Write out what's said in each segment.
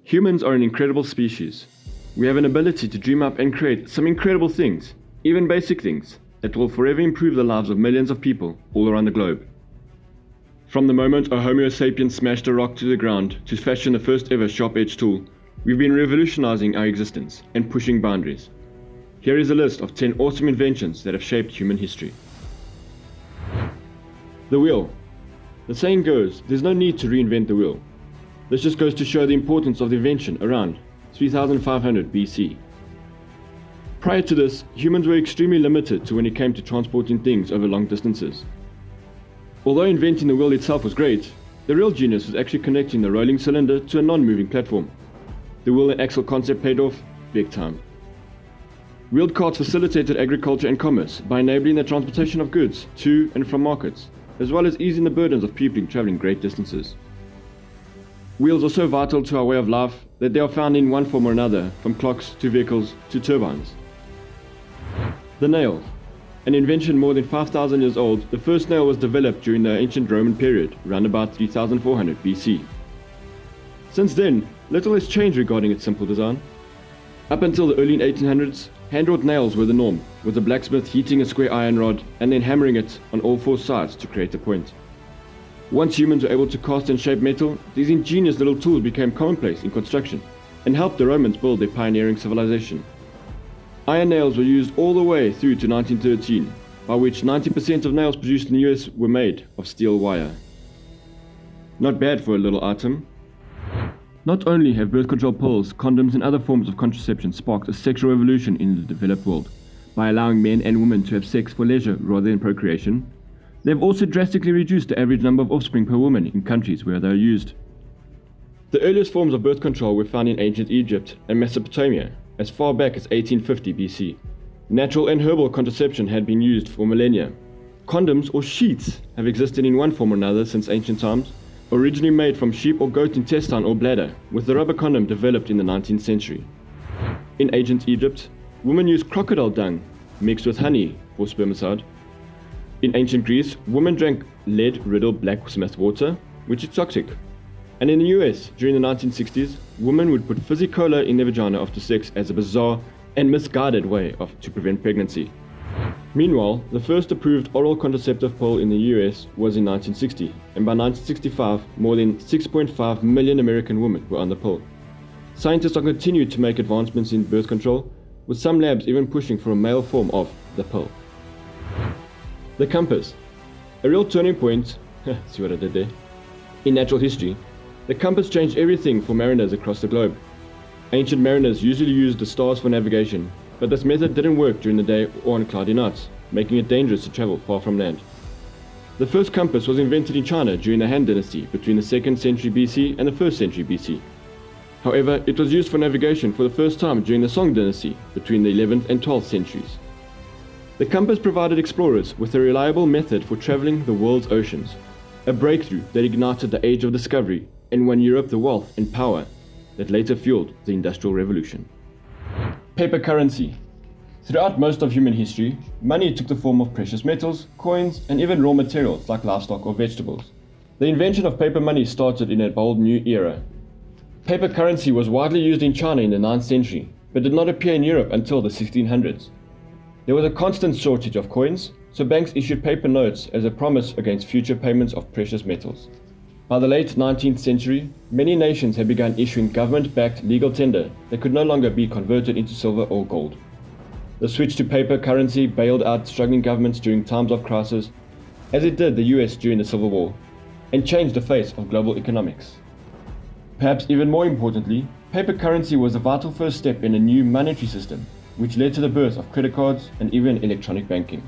Humans are an incredible species. We have an ability to dream up and create some incredible things, even basic things, that will forever improve the lives of millions of people all around the globe. From the moment a Homo sapiens smashed a rock to the ground to fashion the first ever sharp-edged tool, we've been revolutionizing our existence and pushing boundaries. Here is a list of 10 awesome inventions that have shaped human history. The wheel. The saying goes, there's no need to reinvent the wheel. This just goes to show the importance of the invention around 3500 BC. Prior to this, humans were extremely limited to when it came to transporting things over long distances. Although inventing the wheel itself was great, the real genius was actually connecting the rolling cylinder to a non-moving platform. The wheel and axle concept paid off big time. Wheeled carts facilitated agriculture and commerce by enabling the transportation of goods to and from markets, as well as easing the burdens of people traveling great distances. Wheels are so vital to our way of life that they are found in one form or another, from clocks to vehicles to turbines. The nail. An invention more than 5,000 years old, the first nail was developed during the ancient Roman period, around about 3400 BC. Since then, little has changed regarding its simple design. Up until the early 1800s, hand-wrought nails were the norm, with the blacksmith heating a square iron rod and then hammering it on all four sides to create a point. Once humans were able to cast and shape metal, these ingenious little tools became commonplace in construction and helped the Romans build their pioneering civilization. Iron nails were used all the way through to 1913, by which 90% of nails produced in the US were made of steel wire. Not bad for a little item. Not only have birth control pills, condoms and other forms of contraception sparked a sexual revolution in the developed world by allowing men and women to have sex for leisure rather than procreation, they have also drastically reduced the average number of offspring per woman in countries where they are used. The earliest forms of birth control were found in ancient Egypt and Mesopotamia as far back as 1850 BC. Natural and herbal contraception had been used for millennia. Condoms or sheaths have existed in one form or another since ancient times, originally made from sheep or goat intestine or bladder, with the rubber condom developed in the 19th century. In ancient Egypt, women used crocodile dung mixed with honey for spermicide. In ancient Greece, women drank lead-riddled blacksmith water, which is toxic. And in the US, during the 1960s, women would put fizzy cola in their vagina after sex as a bizarre and misguided way to prevent pregnancy. Meanwhile, the first approved oral contraceptive pill in the US was in 1960, and by 1965, more than 6.5 million American women were on the pill. Scientists are continuing to make advancements in birth control, with some labs even pushing for a male form of the pill. The compass. A real turning point, see what I did there? In natural history, the compass changed everything for mariners across the globe. Ancient mariners usually used the stars for navigation, but this method didn't work during the day or on cloudy nights, making it dangerous to travel far from land. The first compass was invented in China during the Han Dynasty between the 2nd century BC and the 1st century BC. However, it was used for navigation for the first time during the Song Dynasty between the 11th and 12th centuries. The compass provided explorers with a reliable method for traveling the world's oceans, a breakthrough that ignited the Age of Discovery and won Europe the wealth and power that later fueled the Industrial Revolution. Paper currency. Throughout most of human history, money took the form of precious metals, coins, and even raw materials like livestock or vegetables. The invention of paper money started in a bold new era. Paper currency was widely used in China in the 9th century, but did not appear in Europe until the 1600s. There was a constant shortage of coins, so banks issued paper notes as a promise against future payments of precious metals. By the late 19th century, many nations had begun issuing government-backed legal tender that could no longer be converted into silver or gold. The switch to paper currency bailed out struggling governments during times of crisis, as it did the US during the Civil War, and changed the face of global economics. Perhaps even more importantly, paper currency was a vital first step in a new monetary system, which led to the birth of credit cards and even electronic banking.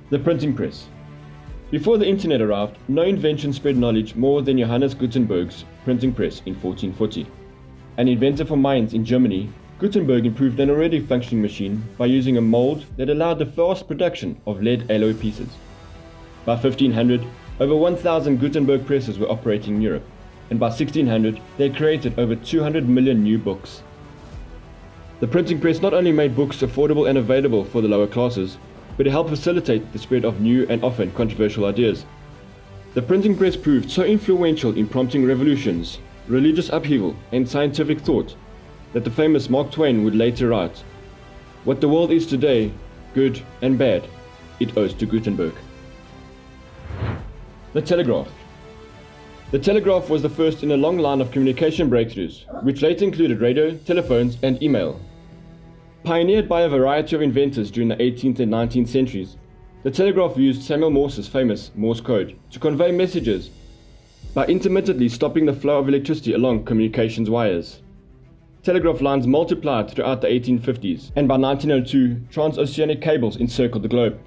The printing press. Before the internet arrived, no invention spread knowledge more than Johannes Gutenberg's printing press in 1440. An inventor for mines in Germany, Gutenberg improved an already functioning machine by using a mold that allowed the fast production of lead alloy pieces. By 1500, over 1,000 Gutenberg presses were operating in Europe, and by 1600, they had created over 200 million new books. The printing press not only made books affordable and available for the lower classes, but it helped facilitate the spread of new and often controversial ideas. The printing press proved so influential in prompting revolutions religious upheaval, and scientific thought that the famous Mark Twain would later write, "What the world is today, good and bad, it owes to Gutenberg." The Telegraph. The telegraph was the first in a long line of communication breakthroughs, which later included radio, telephones, and email. Pioneered by a variety of inventors during the 18th and 19th centuries, the telegraph used Samuel Morse's famous Morse code to convey messages by intermittently stopping the flow of electricity along communications wires. Telegraph lines multiplied throughout the 1850s, and by 1902, transoceanic cables encircled the globe.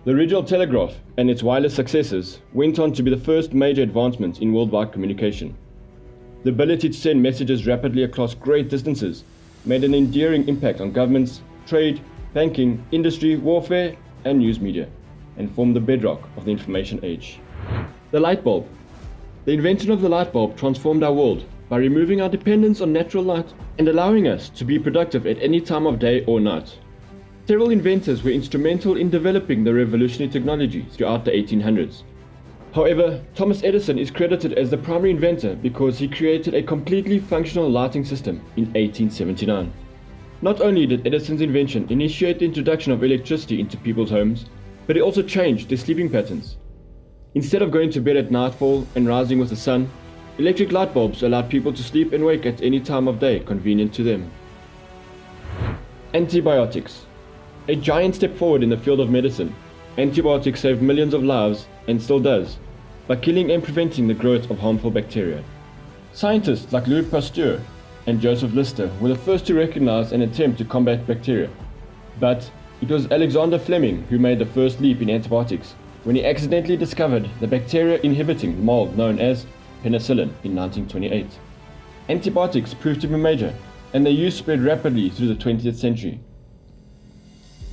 The original telegraph and its wireless successors went on to be the first major advancements in worldwide communication. The ability to send messages rapidly across great distances made an enduring impact on governments, trade, banking, industry, warfare, and news media, and formed the bedrock of the information age. The light bulb. The invention of the light bulb transformed our world by removing our dependence on natural light and allowing us to be productive at any time of day or night. Several inventors were instrumental in developing the revolutionary technology throughout the 1800s. However, Thomas Edison is credited as the primary inventor because he created a completely functional lighting system in 1879. Not only did Edison's invention initiate the introduction of electricity into people's homes, but it also changed their sleeping patterns. Instead of going to bed at nightfall and rising with the sun, electric light bulbs allowed people to sleep and wake at any time of day convenient to them. Antibiotics. A giant step forward in the field of medicine, antibiotics saved millions of lives, and still does, by killing and preventing the growth of harmful bacteria. Scientists like Louis Pasteur and Joseph Lister were the first to recognize and attempt to combat bacteria. But it was Alexander Fleming who made the first leap in antibiotics when he accidentally discovered the bacteria-inhibiting mold known as penicillin in 1928. Antibiotics proved to be major, and their use spread rapidly through the 20th century.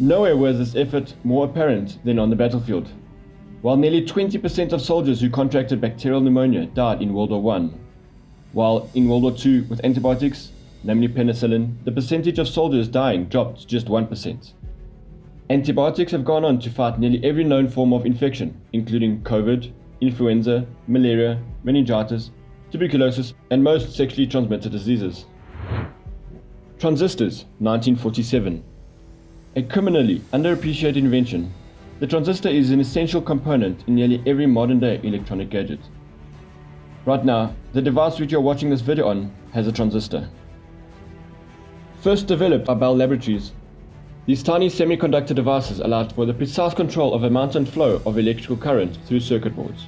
Nowhere was this effort more apparent than on the battlefield. While nearly 20% of soldiers who contracted bacterial pneumonia died in World War I, while in World War II with antibiotics, namely penicillin, the percentage of soldiers dying dropped to just 1%. Antibiotics have gone on to fight nearly every known form of infection, including COVID, influenza, malaria, meningitis, tuberculosis, and most sexually transmitted diseases. Transistors, 1947. A criminally underappreciated invention, the transistor is an essential component in nearly every modern-day electronic gadget. Right now, the device which you're watching this video on has a transistor. First developed by Bell Laboratories, these tiny semiconductor devices allowed for the precise control of amount and flow of electrical current through circuit boards.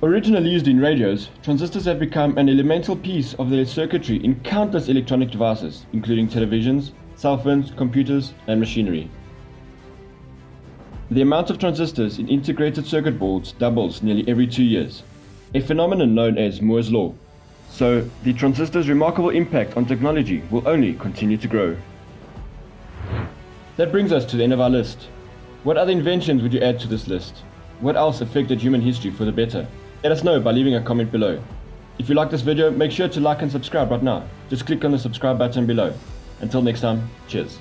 Originally used in radios, transistors have become an elemental piece of the circuitry in countless electronic devices, including televisions, cell phones, computers, and machinery. The amount of transistors in integrated circuit boards doubles nearly every 2 years, a phenomenon known as Moore's Law. So, the transistor's remarkable impact on technology will only continue to grow. That brings us to the end of our list. What other inventions would you add to this list? What else affected human history for the better? Let us know by leaving a comment below. If you like this video, make sure to like and subscribe right now. Just click on the subscribe button below. Until next time, cheers.